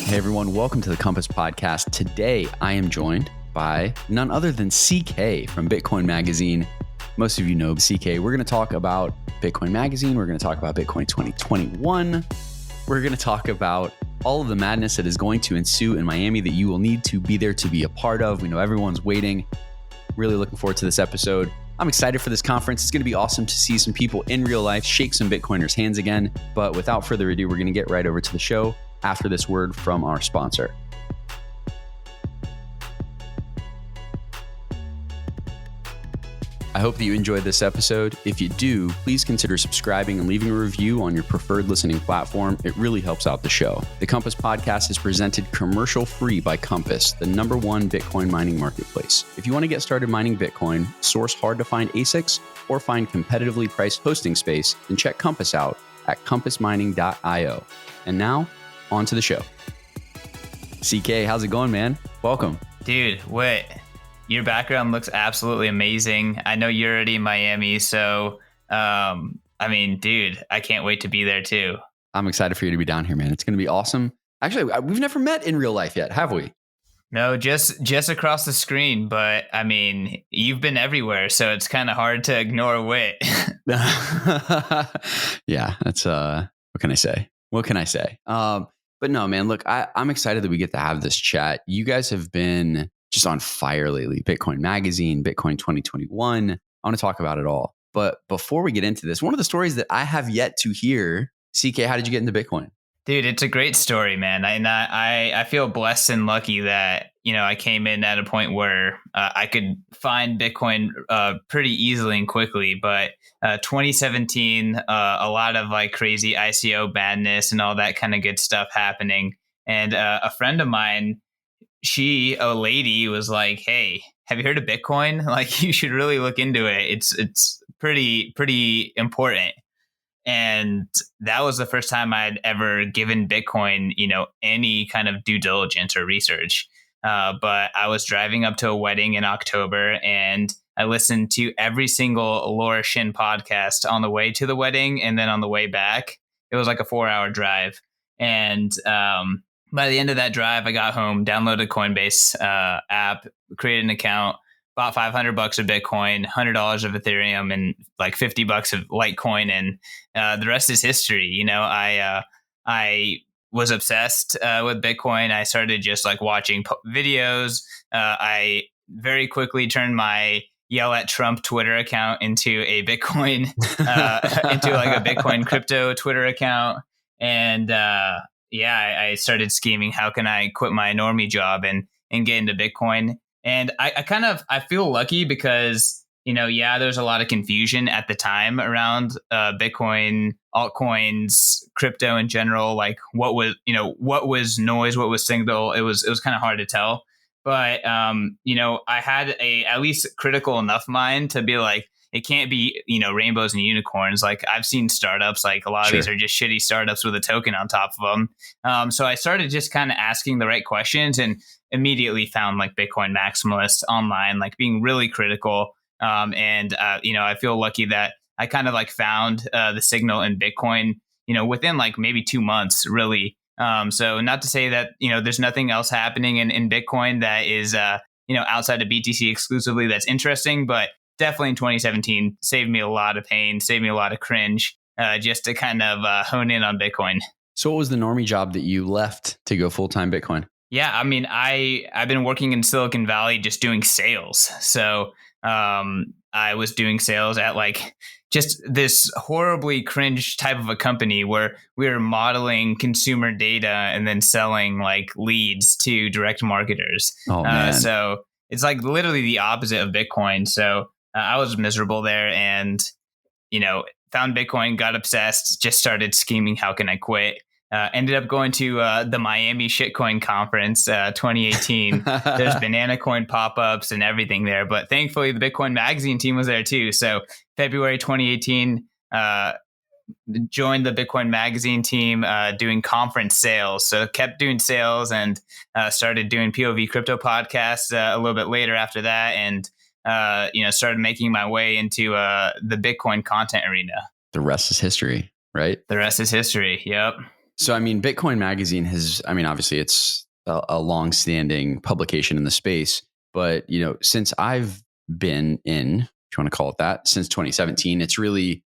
Hey everyone, welcome to the Compass Podcast. Today I am joined by none other than CK from Bitcoin Magazine. Most of you know CK. We're going to talk about Bitcoin Magazine. We're going to talk about Bitcoin 2021. We're going to talk about all of the madness that is going to ensue in Miami that you will need to be there to be a part of. We know everyone's waiting. Really looking forward to this episode. I'm excited for this conference. It's going to be awesome to see some people in real life, shake some Bitcoiners' hands again. But without further ado, we're going to get right over to the show after this word from our sponsor. I hope that you enjoyed this episode. If you do, please consider subscribing and leaving a review on your preferred listening platform. It really helps out the show. The Compass Podcast is presented commercial-free by Compass, the #1 Bitcoin mining marketplace. If you want to get started mining Bitcoin, source hard-to-find ASICs, or find competitively priced hosting space, then check Compass out at compassmining.io. And now, on to the show. CK, how's it going, man? Welcome. Dude, what? Your background looks absolutely amazing. I know you're already in Miami, so dude, I can't wait to be there too. I'm excited for you to be down here, man. It's going to be awesome. Actually, we've never met in real life yet, have we? No, just across the screen, but I mean, you've been everywhere, so it's kind of hard to ignore Wit. Yeah, that's what can I say? What can I say? But no, man, look, I'm excited that we get to have this chat. You guys have been just on fire lately. Bitcoin Magazine, Bitcoin 2021. I want to talk about it all. But before we get into this, one of the stories that I have yet to hear, CK, how did you get into Bitcoin? Dude, it's a great story, man. I feel blessed and lucky that, I came in at a point where I could find Bitcoin pretty easily and quickly. But 2017, a lot of like crazy ICO madness and all that kind of good stuff happening. And a friend of mine, a lady was like, "Hey, have you heard of Bitcoin? Like, you should really look into it. It's pretty important." And that was the first time I'd ever given Bitcoin, any kind of due diligence or research. But I was driving up to a wedding in October, and I listened to every single Laura Shin podcast on the way to the wedding, and then on the way back. It was like a 4-hour drive, and by the end of that drive, I got home, downloaded Coinbase app, created an account, bought $500 of Bitcoin, $100 of Ethereum, and like $50 of Litecoin, and the rest is history. I was obsessed with Bitcoin. I started just like watching videos. I very quickly turned my Yell at Trump Twitter account into a Bitcoin, into like a Bitcoin crypto Twitter account, and I started scheming. How can I quit my normie job and get into Bitcoin? And I feel lucky because, there's a lot of confusion at the time around Bitcoin, altcoins, crypto in general. Like what was noise, what was signal? It was kind of hard to tell. But, I had at least critical enough mind to be like, it can't be, rainbows and unicorns. Like I've seen startups, like a lot of these are just shitty startups with a token on top of them. So I started just kind of asking the right questions and immediately found like Bitcoin maximalists online, like being really critical. I feel lucky that I kind of like found the signal in Bitcoin, within like maybe 2 months, really. So not to say that, there's nothing else happening in Bitcoin that is, outside of BTC exclusively that's interesting, but definitely in 2017 saved me a lot of pain, saved me a lot of cringe, just to kind of hone in on Bitcoin. So what was the normie job that you left to go full-time Bitcoin? Yeah, I mean, I've been working in Silicon Valley just doing sales. So I was doing sales at like just this horribly cringe type of a company where we were modeling consumer data and then selling like leads to direct marketers. Oh, man. So it's like literally the opposite of Bitcoin. So I was miserable there and, found Bitcoin, got obsessed, just started scheming. How can I quit? Ended up going to the Miami Shitcoin Conference 2018. There's banana coin pop-ups and everything there. But thankfully, the Bitcoin Magazine team was there too. So February 2018, joined the Bitcoin Magazine team doing conference sales. So kept doing sales and started doing POV crypto podcasts a little bit later after that. And started making my way into the Bitcoin content arena. The rest is history, right? The rest is history. Yep. So, I mean, Bitcoin Magazine has, I mean, obviously it's a long-standing publication in the space, but, since I've been in, if you want to call it that, since 2017, it's really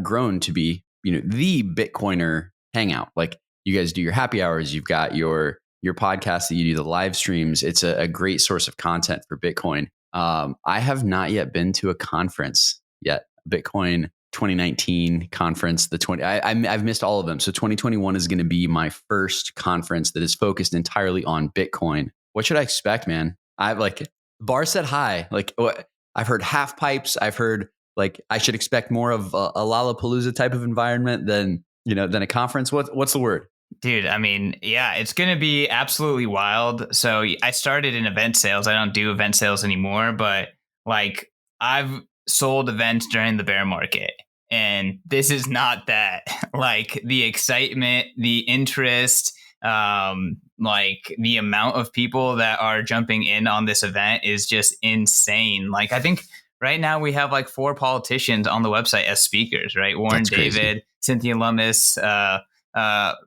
grown to be, the Bitcoiner hangout. Like you guys do your happy hours, you've got your podcast that you do the live streams. It's a great source of content for Bitcoin. I have not yet been to a conference yet. Bitcoin 2019 conference, I've missed all of them. So 2021 is going to be my first conference that is focused entirely on Bitcoin. What should I expect, man? I've like bar set high. Like I've heard half pipes. I've heard like I should expect more of a Lollapalooza type of environment than a conference. What's the word? Dude, I mean, yeah, it's going to be absolutely wild. So I started in event sales. I don't do event sales anymore, but like I've sold events during the bear market. And this is not that. Like the excitement, the interest, like the amount of people that are jumping in on this event is just insane. Like I think right now we have like 4 politicians on the website as speakers, right? Warren David, Cynthia Lummis,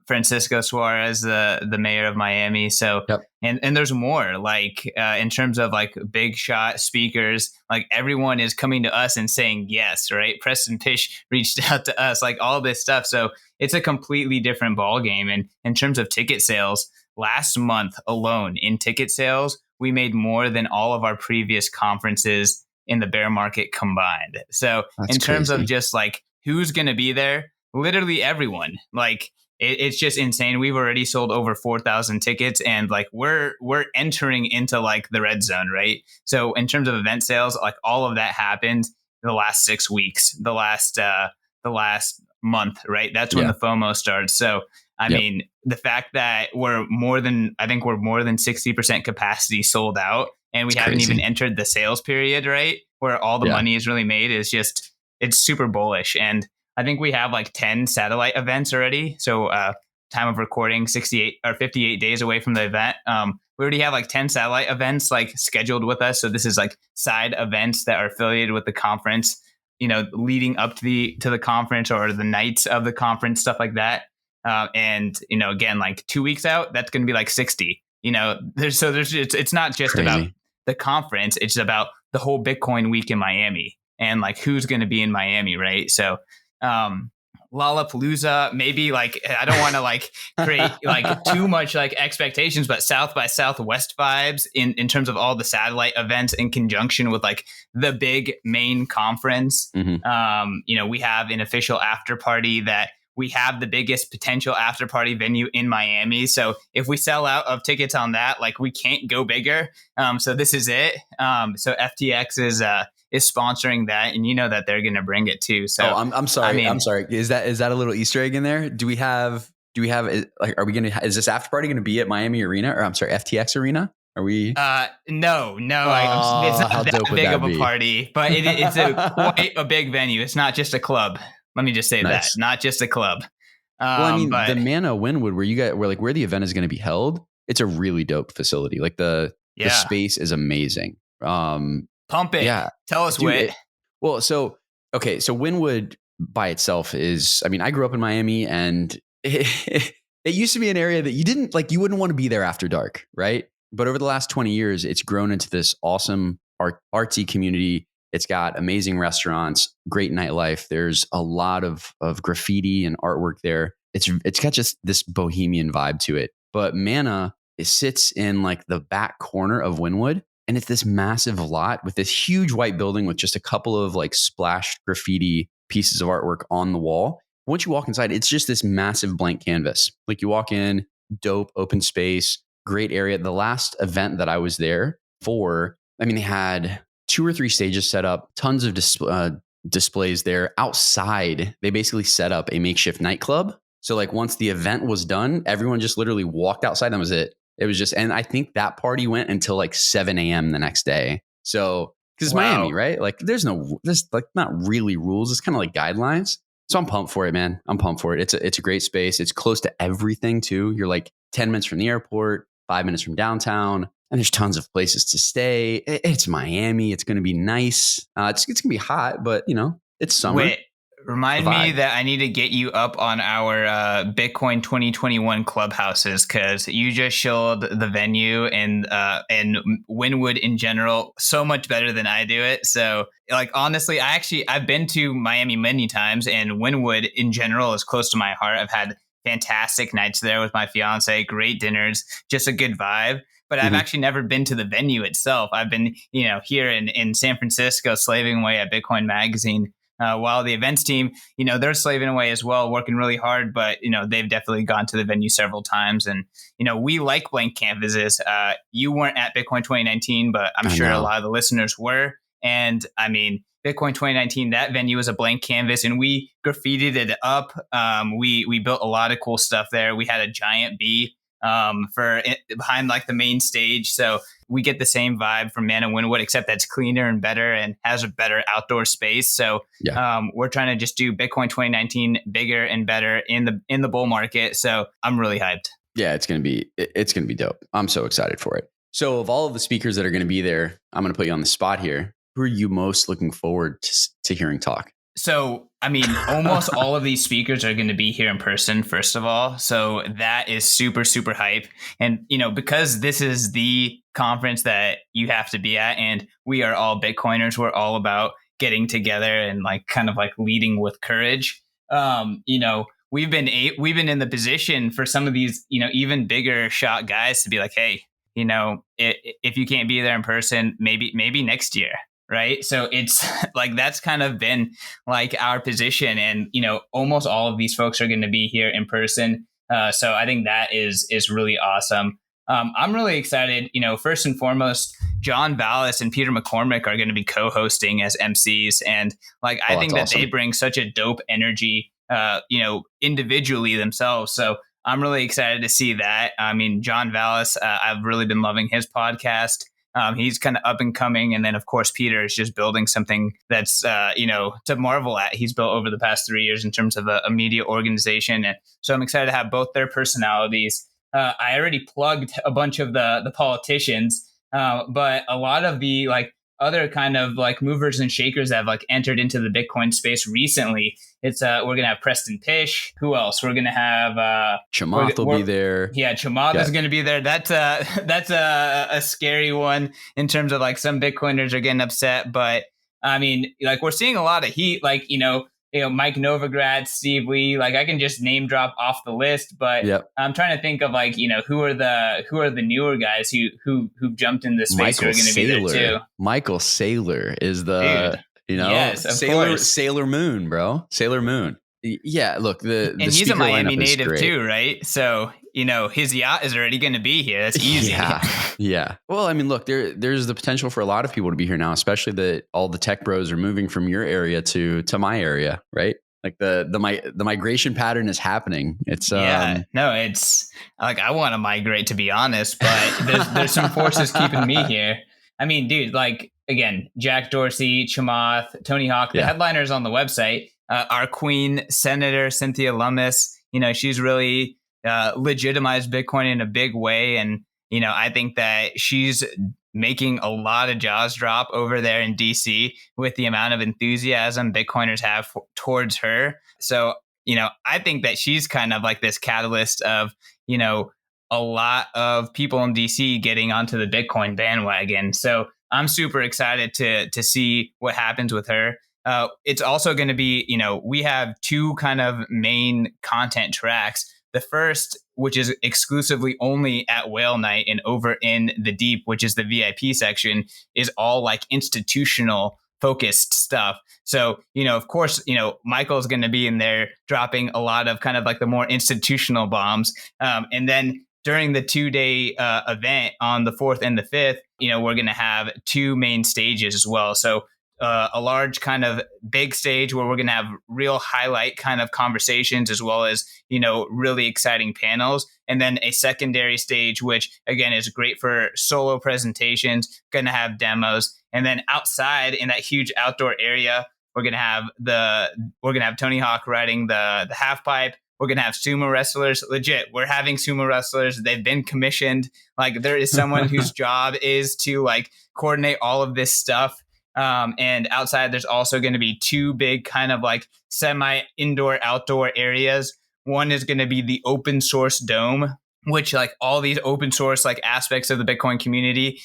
Francisco Suarez, the mayor of Miami. So, yep. and there's more like in terms of like big shot speakers, like everyone is coming to us and saying yes, right? Preston Pish reached out to us, like all this stuff. So it's a completely different ball game. And in terms of ticket sales, last month alone in ticket sales, we made more than all of our previous conferences in the bear market combined. So in terms of just like who's going to be there, literally everyone. Like it's just insane. We've already sold over 4,000 tickets, and like we're entering into like the red zone, right? So in terms of event sales, like all of that happened in the last 6 weeks, the last month, right? That's when the FOMO starts. So I mean, the fact that we're more than 60% capacity sold out, and we haven't even entered the sales period, right? Where all the money is really made is just, it's super bullish. And I think we have like 10 satellite events already. So time of recording, 68 or 58 days away from the event. We already have like 10 satellite events like scheduled with us. So this is like side events that are affiliated with the conference, leading up to the conference or the nights of the conference, stuff like that. And, again, like 2 weeks out, that's going to be like 60, it's not just about the conference. It's about the whole Bitcoin week in Miami and like who's going to be in Miami. Right. So, Lollapalooza, maybe like, I don't want to like create like too much like expectations, but South by Southwest vibes in terms of all the satellite events in conjunction with like the big main conference. Mm-hmm. We have an official after party that we have the biggest potential after party venue in Miami. So if we sell out of tickets on that, like we can't go bigger. So this is it. So FTX is sponsoring that, and that they're going to bring it too. So I'm sorry. I mean, I'm sorry. Is that a little Easter egg in there? Do we have like, are we going to, is this after party going to be at Miami Arena, or I'm sorry, FTX Arena? Are we? No, it's not that big of a party, but it's quite a big venue. It's not just a club. Let me just say that, not just a club. Well, I mean, the Mana Wynwood, where the event is going to be held, it's a really dope facility. Like the space is amazing. Pump it. Yeah. Tell us, Whit. So Wynwood by itself is, I mean, I grew up in Miami, and it used to be an area that you wouldn't want to be there after dark, right? But over the last 20 years, it's grown into this awesome artsy community. It's got amazing restaurants, great nightlife. There's a lot of graffiti and artwork there. It's got just this bohemian vibe to it. But Mana, it sits in like the back corner of Wynwood, and it's this massive lot with this huge white building with just a couple of like splashed graffiti pieces of artwork on the wall. Once you walk inside, it's just this massive blank canvas. Like you walk in, dope, open space, great area. The last event that I was there for, I mean, they had 2 or 3 stages set up, tons of displays there. Outside, they basically set up a makeshift nightclub. So like once the event was done, everyone just literally walked outside. That was it. It was just, and I think that party went until like 7 a.m. the next day. So, because it's Miami, right? Like there's like not really rules. It's kind of like guidelines. So I'm pumped for it, man. I'm pumped for it. It's a great space. It's close to everything too. You're like 10 minutes from the airport, 5 minutes from downtown. And there's tons of places to stay. It's Miami. It's going to be nice. It's going to be hot, but it's summer. Wait, Remind me that I need to get you up on our Bitcoin 2021 clubhouses, because you just showed the venue and Wynwood in general so much better than I do it. So like, honestly, I've been to Miami many times, and Wynwood in general is close to my heart. I've had fantastic nights there with my fiance, great dinners, just a good vibe. But I've actually never been to the venue itself. I've been, here in San Francisco, slaving away at Bitcoin Magazine. While the events team, they're slaving away as well, working really hard, but, they've definitely gone to the venue several times. And, we like blank canvases. You weren't at Bitcoin 2019, but I'm sure a lot of the listeners were. And I mean, Bitcoin 2019, that venue was a blank canvas, and we graffitied it up. We built a lot of cool stuff there. We had a giant bee behind like the main stage. So we get the same vibe from Man and Wynwood, except that's cleaner and better and has a better outdoor space. So we're trying to just do Bitcoin 2019 bigger and better in the bull market. So I'm really hyped. Yeah, it's gonna be dope. I'm so excited for it. So of all of the speakers that are going to be there, I'm going to put you on the spot here. Who are you most looking forward to hearing talk? So, I mean, almost all of these speakers are going to be here in person, first of all. So that is super, super hype. And, because this is the conference that you have to be at, and we are all Bitcoiners, we're all about getting together and like kind of like leading with courage. We've been in the position for some of these, even bigger shot guys to be like, hey, if you can't be there in person, maybe next year. Right. So it's like, that's kind of been like our position. And, almost all of these folks are going to be here in person. So I think that is really awesome. I'm really excited. First and foremost, John Vallis and Peter McCormick are going to be co-hosting as MCs. And like, I think that they bring such a dope energy, individually themselves. So I'm really excited to see that. I mean, John Vallis, I've really been loving his podcast. He's kind of up and coming. And then, of course, Peter is just building something that's, to marvel at. He's built over the past 3 years in terms of a media organization. And so I'm excited to have both their personalities. I already plugged a bunch of the politicians, but a lot of the like other kind of like movers and shakers that have like entered into the Bitcoin space recently. It's we're gonna have Preston Pish. Who else? We're gonna have Chamath will be there. Yeah, Chamath is gonna be there. That's a scary one in terms of like some Bitcoiners are getting upset, but I mean, like we're seeing a lot of heat. Like Mike Novogratz, Steve Lee. Like I can just name drop off the list, but I'm trying to think of like who are the newer guys who jumped in this space who are going to be there too. Michael Saylor is the yes, of course. Sailor Moon, bro. Sailor Moon. Yeah, look, and he's a Miami native too, right? So his yacht is already going to be here. That's easy. Yeah. Well, I mean, look, there's the potential for a lot of people to be here now, especially that all the tech bros are moving from your area to my area, right? Like the migration pattern is happening. It's it's like I want to migrate, to be honest, but there's some forces keeping me here. I mean, dude, like again, Jack Dorsey, Chamath, Tony Hawk, the headliners on the website. Our queen, Senator Cynthia Lummis, she's really legitimized Bitcoin in a big way. And, I think that she's making a lot of jaws drop over there in DC with the amount of enthusiasm Bitcoiners have towards her. So, I think that she's kind of like this catalyst of, a lot of people in DC getting onto the Bitcoin bandwagon. So I'm super excited to see what happens with her. It's also going to be, we have two kind of main content tracks. The first, which is exclusively only at Whale Night and over in the Deep, which is the VIP section, is all like institutional focused stuff. So, of course, Michael's going to be in there dropping a lot of kind of like the more institutional bombs. And then during the 2-day event on the 4th and the 5th, we're going to have two main stages as well. So a large kind of big stage where we're going to have real highlight kind of conversations as well as, really exciting panels. And then a secondary stage, which again is great for solo presentations, going to have demos. And then outside in that huge outdoor area, we're going to have Tony Hawk riding the half pipe. We're going to have sumo wrestlers. Legit, we're having sumo wrestlers. They've been commissioned. Like there is someone whose job is to like coordinate all of this stuff. And outside, there's also going to be two big kind of like semi indoor outdoor areas. One is going to be the open source dome, which like all these open source like aspects of the Bitcoin community,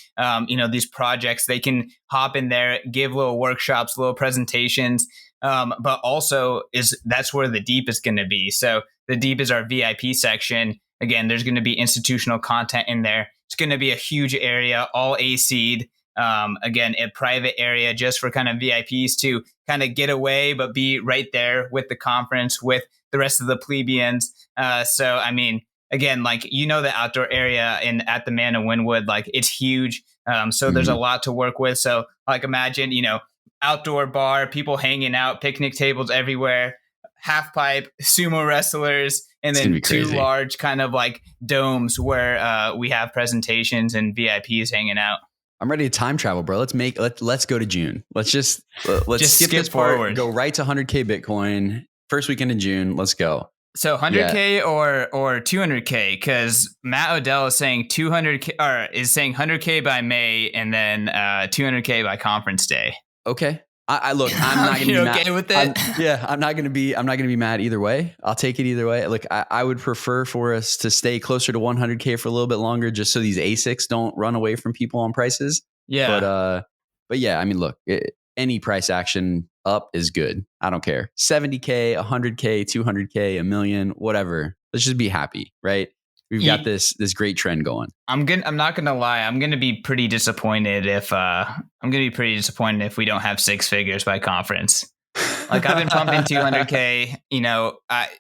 these projects, they can hop in there, give little workshops, little presentations. But also that's where the deep is going to be. So the deep is our VIP section. Again, there's going to be institutional content in there. It's going to be a huge area, all AC'd. Again, a private area just for kind of VIPs to kind of get away, but be right there with the conference, with the rest of the plebeians. So, I mean, again, like, the outdoor area at the Man of Wynwood, like it's huge. So there's a lot to work with. So like imagine, outdoor bar, people hanging out, picnic tables everywhere, half pipe, sumo wrestlers, and then two large kind of like domes where we have presentations and VIPs hanging out. I'm ready to time travel, bro. Let's go to June. Let's just skip this forward. Part, go right to 100K Bitcoin. First weekend in June. Let's go. So 100K or 200K, because Matt Odell is saying 200K or is saying 100K by May and then 200K by conference day. Okay. I look, I'm not going to be okay with it. I'm not going to be mad either way. I'll take it either way. Look, I would prefer for us to stay closer to 100K for a little bit longer, just so these ASICs don't run away from people on prices. Yeah. But yeah, I mean, look, any price action up is good. I don't care. 70K, 100K, 200K, $1 million, whatever. Let's just be happy, right? We've got this great trend going. I'm not gonna lie. I'm gonna be pretty disappointed if we don't have six figures by conference. Like I've been pumping 200K.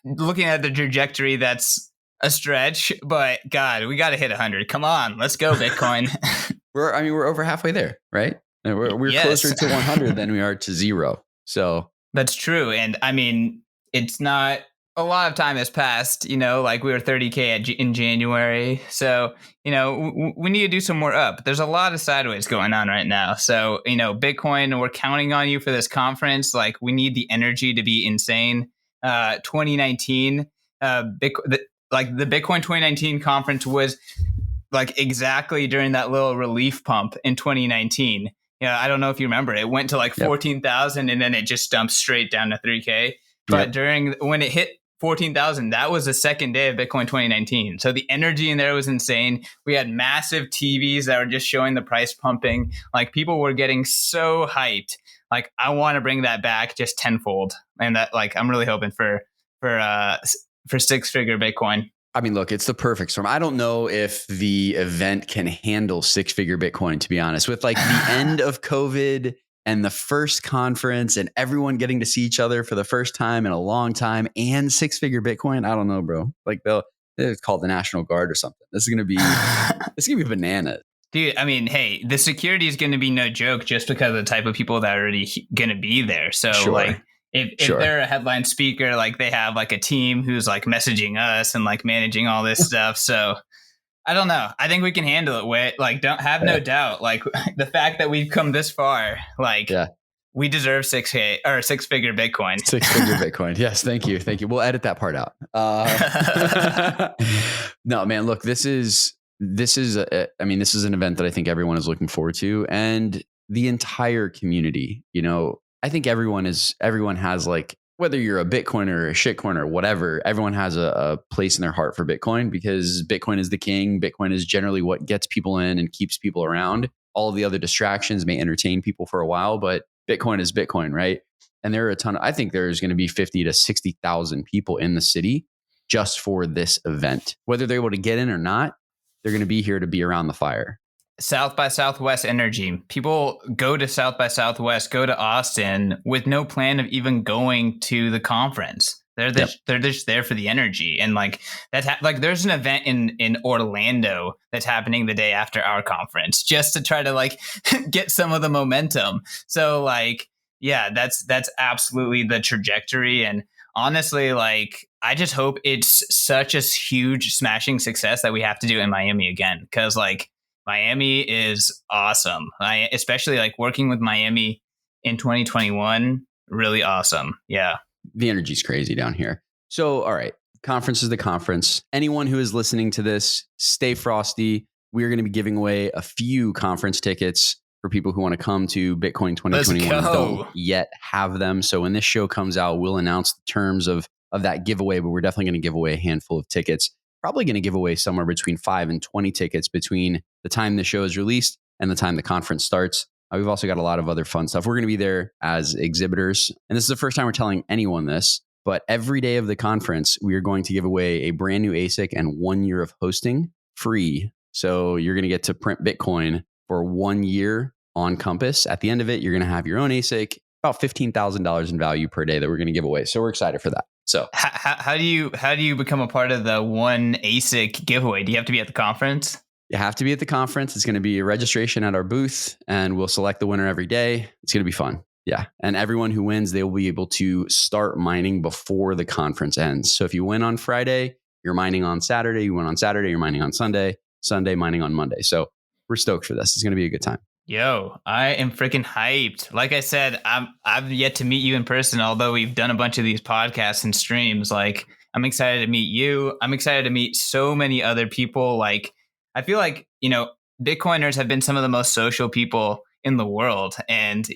Looking at the trajectory, that's a stretch. But God, we got to hit 100. Come on, let's go, Bitcoin. We're over halfway there, right? We're closer to 100 than we are to 0. So that's true. And I mean, it's not. A lot of time has passed, like we were 30K in January. So, we need to do some more up. There's a lot of sideways going on right now. So, Bitcoin, we're counting on you for this conference. Like we need the energy to be insane. 2019, the Bitcoin 2019 conference was like exactly during that little relief pump in 2019. I don't know if you remember, it went to like 14,000 and then it just dumped straight down to 3K. But when it hit 14,000, that was the second day of Bitcoin 2019. So the energy in there was insane. We had massive TVs that were just showing the price pumping. Like people were getting so hyped. Like I want to bring that back just tenfold. And that, like, I'm really hoping for six-figure Bitcoin. I mean, look, it's the perfect storm. I don't know if the event can handle six-figure Bitcoin, to be honest, with like the end of COVID and the first conference and everyone getting to see each other for the first time in a long time and six-figure Bitcoin. I don't know, bro. Like it's called the National Guard or something. This is going to be bananas. Dude, I mean, hey, the security is going to be no joke just because of the type of people that are already going to be there. So like if they're a headline speaker, like they have like a team who's like messaging us and like managing all this stuff. So I don't know. I think we can handle it. Like, don't have no doubt. Like the fact that we've come this far, like we deserve 6K or six-figure Bitcoin. Six-figure Bitcoin. Yes. Thank you. We'll edit that part out. No, man, look, this is an event that I think everyone is looking forward to, and the entire community, I think everyone has like, whether you're a Bitcoiner or a shitcoiner or whatever, everyone has a place in their heart for Bitcoin because Bitcoin is the king. Bitcoin is generally what gets people in and keeps people around. All of the other distractions may entertain people for a while, but Bitcoin is Bitcoin, right? And there are I think there's going to be 50 to 60,000 people in the city just for this event. Whether they're able to get in or not, they're going to be here to be around the fire. South by Southwest energy. People go to South by Southwest, go to Austin with no plan of even going to the conference. They're just there for the energy. And like there's an event in Orlando that's happening the day after our conference just to try to like get some of the momentum. So like, yeah, that's absolutely the trajectory. And honestly, like, I just hope it's such a huge smashing success that we have to do it in Miami again. Cause like, Miami is awesome. Especially like working with Miami in 2021, really awesome. Yeah. The energy's crazy down here. So, all right. Conference is the conference. Anyone who is listening to this, stay frosty. We're going to be giving away a few conference tickets for people who want to come to Bitcoin Let's 2021 and go. don't yet have them. So when this show comes out, we'll announce the terms of that giveaway, but we're definitely going to give away a handful of tickets. Probably going to give away somewhere between 5 and 20 tickets between the time the show is released and the time the conference starts. We've also got a lot of other fun stuff. We're going to be there as exhibitors. And this is the first time we're telling anyone this, but every day of the conference, we are going to give away a brand new ASIC and 1 year of hosting free. So you're going to get to print Bitcoin for 1 year on Compass. At the end of it, you're going to have your own ASIC, about $15,000 in value per day that we're going to give away. So we're excited for that. So how do you become a part of the one ASIC giveaway? Do you have to be at the conference? You have to be at the conference. It's going to be a registration at our booth, and we'll select the winner every day. It's going to be fun. Yeah. And everyone who wins, they will be able to start mining before the conference ends. So if you win on Friday, you're mining on Saturday. You win on Saturday, you're mining on Sunday. Sunday, mining on Monday. So we're stoked for this. It's going to be a good time. Yo, I am freaking hyped. Like I said, I've yet to meet you in person, although we've done a bunch of these podcasts and streams. Like, I'm excited to meet you. I'm excited to meet so many other people. Like, I feel like, Bitcoiners have been some of the most social people in the world. And,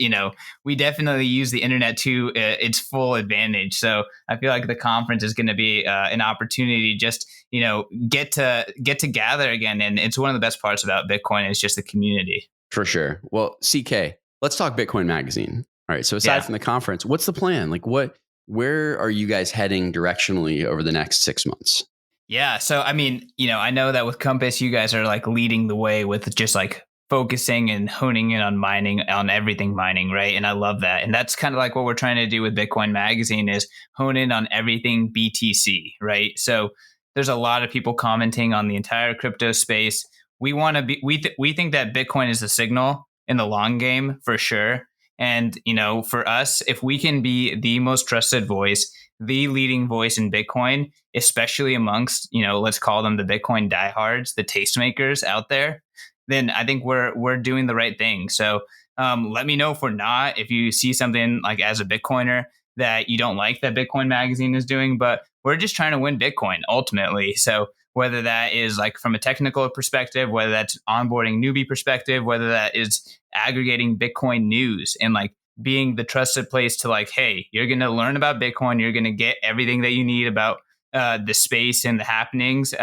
we definitely use the internet to its full advantage. So I feel like the conference is going to be an opportunity just, get to gather again. And it's one of the best parts about Bitcoin is just the community. For sure. Well, CK, let's talk Bitcoin Magazine. All right. So aside from the conference, what's the plan? Like where are you guys heading directionally over the next 6 months? Yeah. So, I mean, I know that with Compass, you guys are like leading the way with just like focusing and honing in on mining, on everything mining, right? And I love that. And that's kind of like what we're trying to do with Bitcoin Magazine is hone in on everything BTC, right? So there's a lot of people commenting on the entire crypto space. We want to be, we think that Bitcoin is the signal in the long game for sure. And, for us, if we can be the most trusted voice, the leading voice in Bitcoin, especially amongst, let's call them the Bitcoin diehards, the tastemakers out there, then I think we're doing the right thing. So let me know if we're not, if you see something like as a Bitcoiner that you don't like that Bitcoin Magazine is doing, but we're just trying to win Bitcoin ultimately. So whether that is like from a technical perspective, whether that's onboarding newbie perspective, whether that is aggregating Bitcoin news and like being the trusted place to like, hey, you're going to learn about Bitcoin. You're going to get everything that you need about the space and the happenings.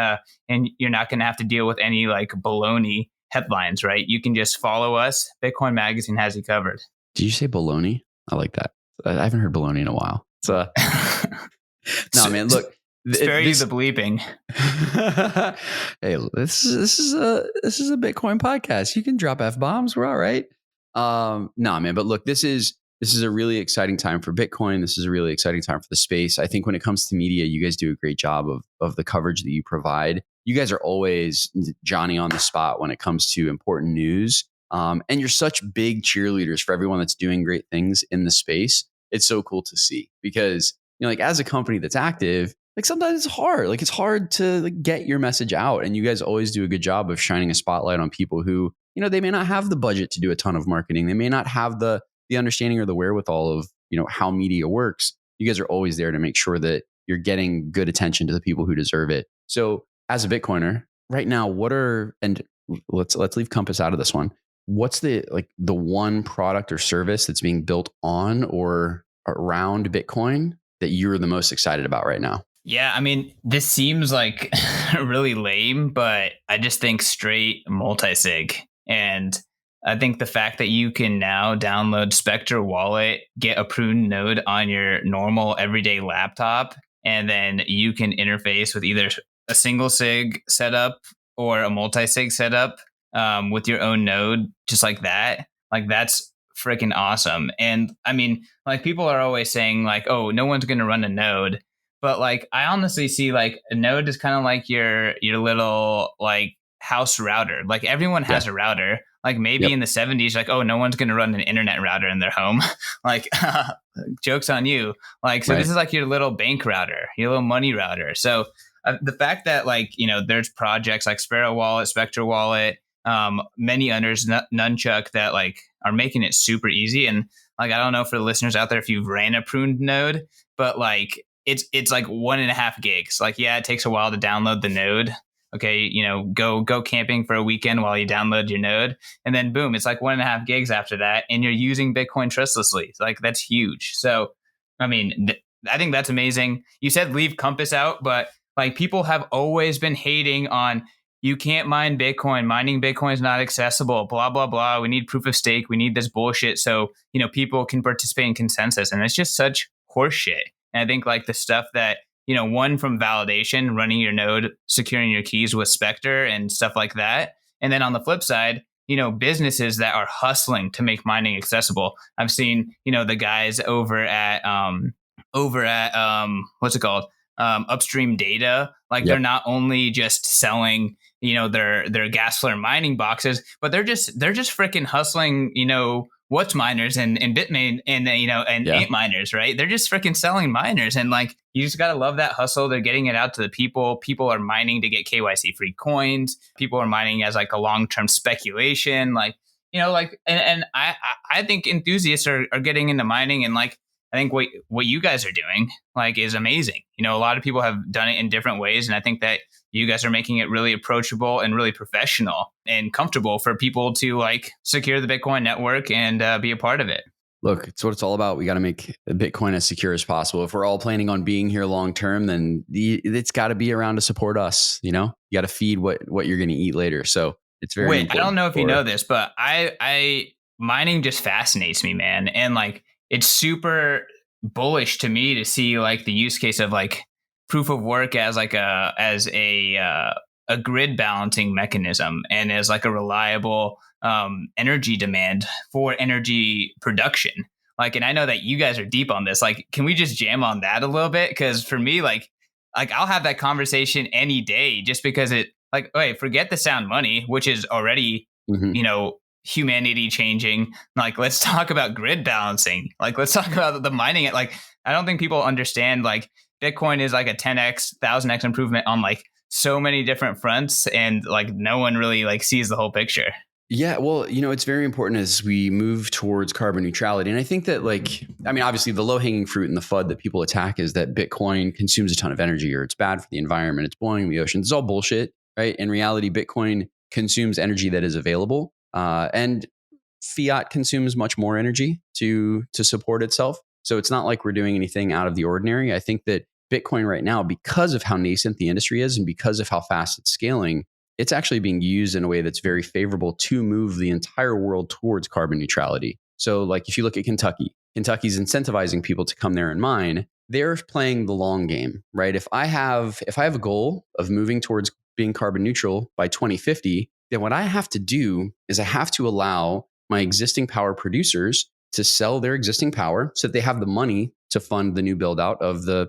And you're not going to have to deal with any like baloney headlines, right? You can just follow us. Bitcoin Magazine has you covered. Did you say baloney? I like that. I haven't heard baloney in a while. So, no, man, look. Spare you the bleeping. Hey, this is a Bitcoin podcast. You can drop F-bombs. We're all right. No, man, but look, this is a really exciting time for Bitcoin. This is a really exciting time for the space. I think when it comes to media, you guys do a great job of the coverage that you provide. You guys are always Johnny on the spot when it comes to important news. And you're such big cheerleaders for everyone that's doing great things in the space. It's so cool to see because, like as a company that's active, like sometimes it's hard. Like it's hard to like, get your message out. And you guys always do a good job of shining a spotlight on people who, they may not have the budget to do a ton of marketing. They may not have the understanding or the wherewithal of, how media works. You guys are always there to make sure that you're getting good attention to the people who deserve it. So as a Bitcoiner right now, and let's leave Compass out of this one. What's the one product or service that's being built on or around Bitcoin that you're the most excited about right now? Yeah, I mean, this seems like really lame, but I just think straight multi-sig. And I think the fact that you can now download Spectre Wallet, get a pruned node on your normal everyday laptop, and then you can interface with either a single sig setup or a multi-sig setup with your own node, just like that. Like that's freaking awesome. And I mean, like people are always saying like, oh, no one's going to run a node. But like, I honestly see like a node is kind of like your little like house router. Like everyone has a router. Like maybe in the 70s, like, oh, no one's going to run an internet router in their home. Like joke's on you. Like, so this is like your little bank router, your little money router. So the fact that like, there's projects like Sparrow Wallet, Spectre Wallet, many others, Nunchuck that like are making it super easy. And like, I don't know for the listeners out there, if you've ran a pruned node, but like, it's like 1.5 gigs. Like, yeah, it takes a while to download the node, okay, go camping for a weekend while you download your node. And then boom, it's like 1.5 gigs after that. And you're using Bitcoin trustlessly. Like that's huge. So, I mean, I think that's amazing. You said leave Compass out, but like people have always been hating on you can't mine Bitcoin. Mining Bitcoin is not accessible, blah, blah, blah. We need proof of stake. We need this bullshit so, people can participate in consensus. And it's just such horseshit. And I think like the stuff that, one from validation, running your node, securing your keys with Spectre and stuff like that. And then on the flip side, businesses that are hustling to make mining accessible. I've seen, the guys over at what's it called? Upstream Data. Like they're not only just selling, their gas flare mining boxes, but they're just freaking hustling, what's miners and Bitmain and ain't miners, right? They're just freaking selling miners, and like you just gotta love that hustle. They're getting it out to the people. People are mining to get KYC free coins. People are mining as like a long term speculation, like and I think enthusiasts are getting into mining, and like I think what you guys are doing like is amazing. A lot of people have done it in different ways, and I think that you guys are making it really approachable and really professional and comfortable for people to like secure the Bitcoin network and be a part of it. Look, it's what it's all about. We got to make Bitcoin as secure as possible. If we're all planning on being here long term, then it's got to be around to support us. You got to feed what you're going to eat later. So it's very important. I don't know if you know this, but I mining just fascinates me, man, and like it's super bullish to me to see like the use case of like proof of work as like a grid balancing mechanism and as like a reliable energy demand for energy production. Like, and I know that you guys are deep on this. Like, can we just jam on that a little bit? Because for me, like I'll have that conversation any day, just because it like, wait, forget the sound money, which is already humanity changing. Like, let's talk about grid balancing. Like, let's talk about the mining. Like, I don't think people understand like Bitcoin is like a 10x, 1000x improvement on like so many different fronts, and like no one really like sees the whole picture. Yeah, well, it's very important as we move towards carbon neutrality. And I think that obviously the low hanging fruit and the FUD that people attack is that Bitcoin consumes a ton of energy, or it's bad for the environment. It's boiling the ocean. It's all bullshit, right? In reality, Bitcoin consumes energy that is available, and fiat consumes much more energy to support itself. So it's not like we're doing anything out of the ordinary. I think that Bitcoin right now, because of how nascent the industry is and because of how fast it's scaling, it's actually being used in a way that's very favorable to move the entire world towards carbon neutrality. So like if you look at Kentucky's incentivizing people to come there and mine. They're playing the long game, right? If I have a goal of moving towards being carbon neutral by 2050, then what I have to do is I have to allow my existing power producers to sell their existing power so that they have the money to fund the new build out of the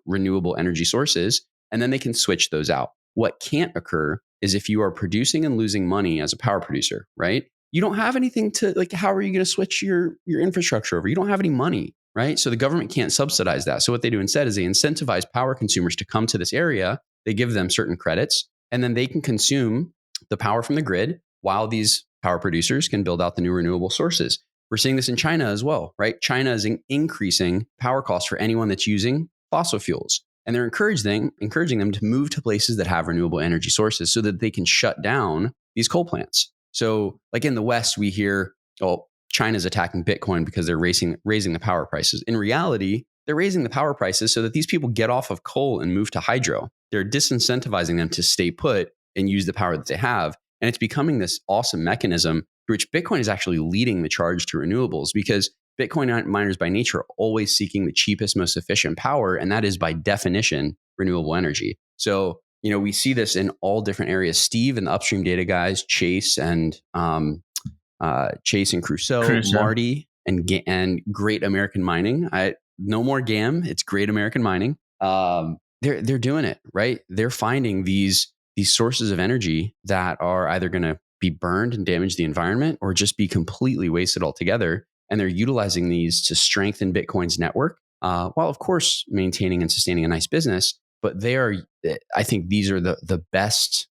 renewable energy sources, and then they can switch those out. What can't occur is if you are producing and losing money as a power producer, right? You don't have anything to like, how are you going to switch your infrastructure over? You don't have any money, right? So the government can't subsidize that. So what they do instead is they incentivize power consumers to come to this area. They give them certain credits, and then they can consume the power from the grid while these power producers can build out the new renewable sources. We're seeing this in China as well, right? China is increasing power costs for anyone that's using fossil fuels. And they're encouraging them to move to places that have renewable energy sources so that they can shut down these coal plants. So like in the West, we hear, oh, China's attacking Bitcoin because they're raising the power prices. In reality, they're raising the power prices so that these people get off of coal and move to hydro. They're disincentivizing them to stay put and use the power that they have. And it's becoming this awesome mechanism through which Bitcoin is actually leading the charge to renewables, because Bitcoin miners by nature are always seeking the cheapest, most efficient power. And that is by definition, renewable energy. So, we see this in all different areas. Steve and the upstream data guys, Chase and Crusoe, Marty and Great American Mining. No more GAM. It's Great American Mining. They're doing it, right? They're finding these sources of energy that are either going to be burned and damage the environment or just be completely wasted altogether. And they're utilizing these to strengthen Bitcoin's network, while of course maintaining and sustaining a nice business. But I think these are the best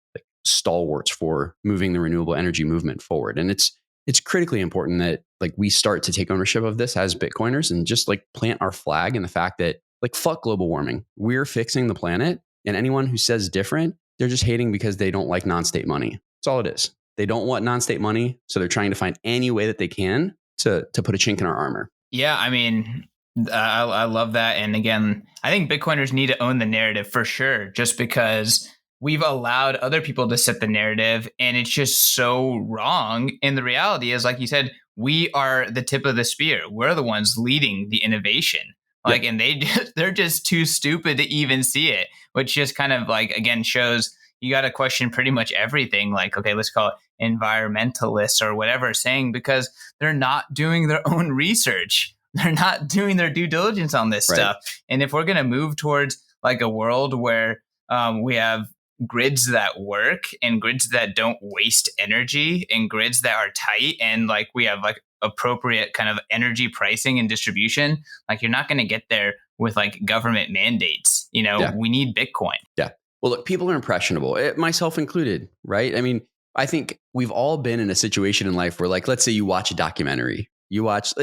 stalwarts for moving the renewable energy movement forward. And it's critically important that like we start to take ownership of this as Bitcoiners and just like plant our flag in the fact that like fuck global warming. We're fixing the planet, and anyone who says different They're just hating because they don't like non-state money. That's all it is. They don't want non-state money, so they're trying to find any way that they can to put a chink in our armor. Yeah, I mean, I love that. And again, I think Bitcoiners need to own the narrative for sure, just because we've allowed other people to set the narrative and it's just so wrong. And the reality is, like you said, we are the tip of the spear. We're the ones leading the innovation. Like, Yep. and they're just too stupid to even see it, which just kind of like, again, shows you got to question pretty much everything. Like, okay, let's call it environmentalists or whatever saying, because they're not doing their own research. They're not doing their due diligence on this stuff. And if we're going to move towards like a world where we have grids that work and grids that don't waste energy and grids that are tight and like we have like appropriate kind of energy pricing and distribution, like you're not going to get there with like government mandates. We need Bitcoin. Yeah. Well, look, people are impressionable, myself included, right? I mean, I think we've all been in a situation in life where, like, let's say you watch a documentary, you watch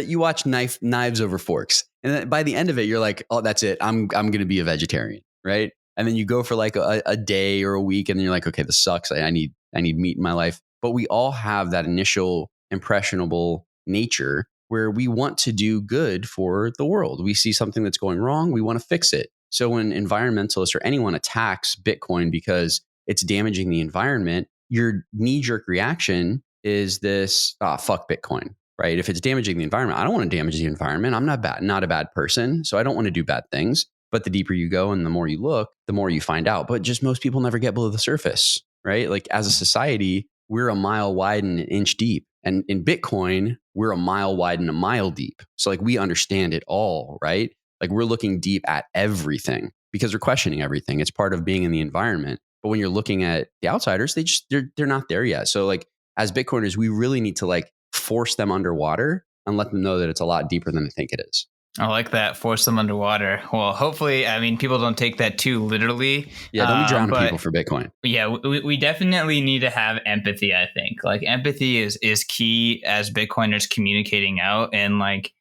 Knives Over Forks, and then by the end of it, you're like, oh, that's it. I'm going to be a vegetarian, right? And then you go for like a day or a week, and then you're like, okay, this sucks. I need meat in my life. But we all have that initial impressionable nature where we want to do good for the world. We see something that's going wrong, we want to fix it. So when environmentalists or anyone attacks Bitcoin because it's damaging the environment, your knee-jerk reaction is this, fuck Bitcoin, right? If it's damaging the environment, I don't want to damage the environment. I'm not a bad person, so I don't want to do bad things. But the deeper you go and the more you look, the more you find out. But just most people never get below the surface, right? Like as a society, we're a mile wide and an inch deep. And in Bitcoin, we're a mile wide and a mile deep. So like we understand it all, right? Like we're looking deep at everything because we're questioning everything. It's part of being in the environment. But when you're looking at the outsiders, they're not there yet. So like as Bitcoiners, we really need to like force them underwater and let them know that it's a lot deeper than they think it is. I like that. Force them underwater. Well, hopefully, I mean, people don't take that too literally. Yeah, don't be drowning people for Bitcoin. Yeah, we definitely need to have empathy, I think. Like empathy is key as Bitcoiners communicating out. And like,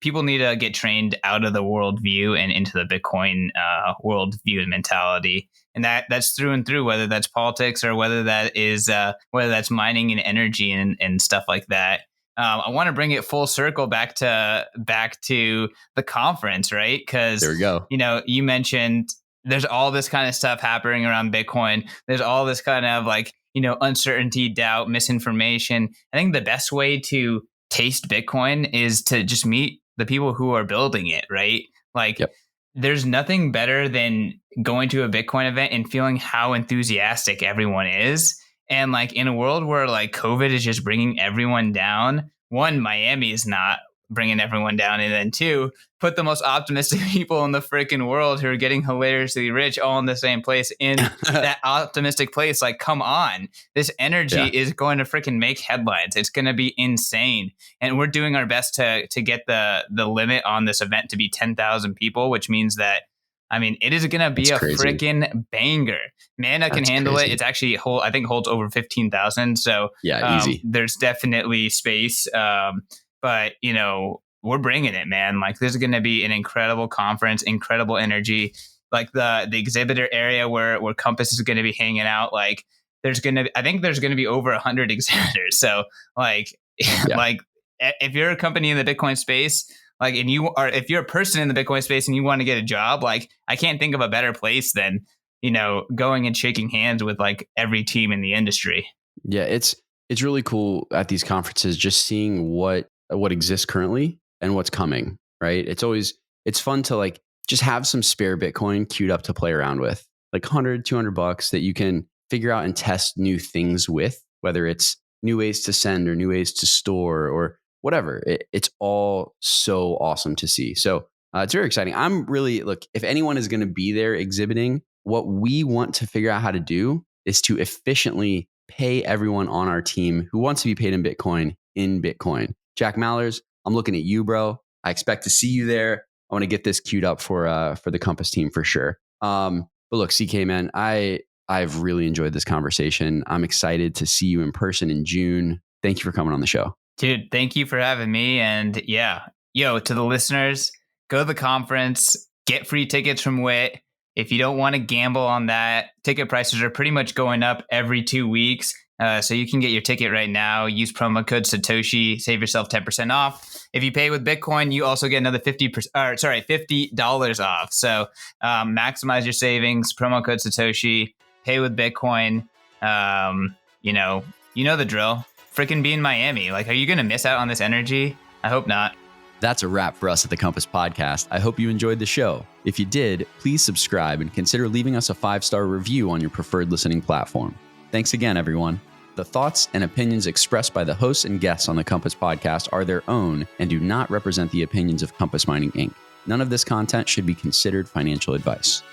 people need to get trained out of the worldview and into the Bitcoin worldview and mentality. And that's through and through, whether that's politics or whether that's mining and energy and stuff like that. I want to bring it full circle back to the conference, right? Because there we go. You mentioned there's all this kind of stuff happening around Bitcoin. There's all this kind of like uncertainty, doubt, misinformation. I think the best way to taste Bitcoin is to just meet the people who are building it, right? Like, There's nothing better than going to a Bitcoin event and feeling how enthusiastic everyone is. And like in a world where like COVID is just bringing everyone down, one, Miami is not bringing everyone down. And then two, put the most optimistic people in the freaking world who are getting hilariously rich all in the same place in that optimistic place. Like, come on, this energy is going to freaking make headlines. It's going to be insane. And we're doing our best to get the limit on this event to be 10,000 people, which means that, I mean, it is going to be freaking banger. Mana can handle it. It's actually I think holds over 15,000. So easy. There's definitely space. But we're bringing it, man. Like this is going to be an incredible conference, incredible energy. Like the exhibitor area where Compass is going to be hanging out. Like I think there's going to be over 100 exhibitors. So like if you're a company in the Bitcoin space, like, and if you're a person in the Bitcoin space and you want to get a job, like I can't think of a better place than, going and shaking hands with like every team in the industry. Yeah. It's really cool at these conferences, just seeing what exists currently and what's coming, right? It's fun to like just have some spare Bitcoin queued up to play around with, like $100-$200 that you can figure out and test new things with, whether it's new ways to send or new ways to store or whatever. It's all so awesome to see. So it's very exciting. If anyone is going to be there exhibiting, what we want to figure out how to do is to efficiently pay everyone on our team who wants to be paid in Bitcoin. Jack Mallers, I'm looking at you, bro. I expect to see you there. I want to get this queued up for the Compass team for sure. But look, CK, man, I've really enjoyed this conversation. I'm excited to see you in person in June. Thank you for coming on the show. Dude, thank you for having me. And to the listeners, go to the conference, get free tickets from WIT. If you don't want to gamble on that, ticket prices are pretty much going up every 2 weeks. So you can get your ticket right now. Use promo code Satoshi, save yourself 10% off. If you pay with Bitcoin, you also get another $50 off. So maximize your savings. Promo code Satoshi, pay with Bitcoin. You know the drill. Freaking be in Miami. Like, are you going to miss out on this energy? I hope not. That's a wrap for us at the Compass Podcast. I hope you enjoyed the show. If you did, please subscribe and consider leaving us a 5-star review on your preferred listening platform. Thanks again, everyone. The thoughts and opinions expressed by the hosts and guests on the Compass Podcast are their own and do not represent the opinions of Compass Mining Inc. None of this content should be considered financial advice.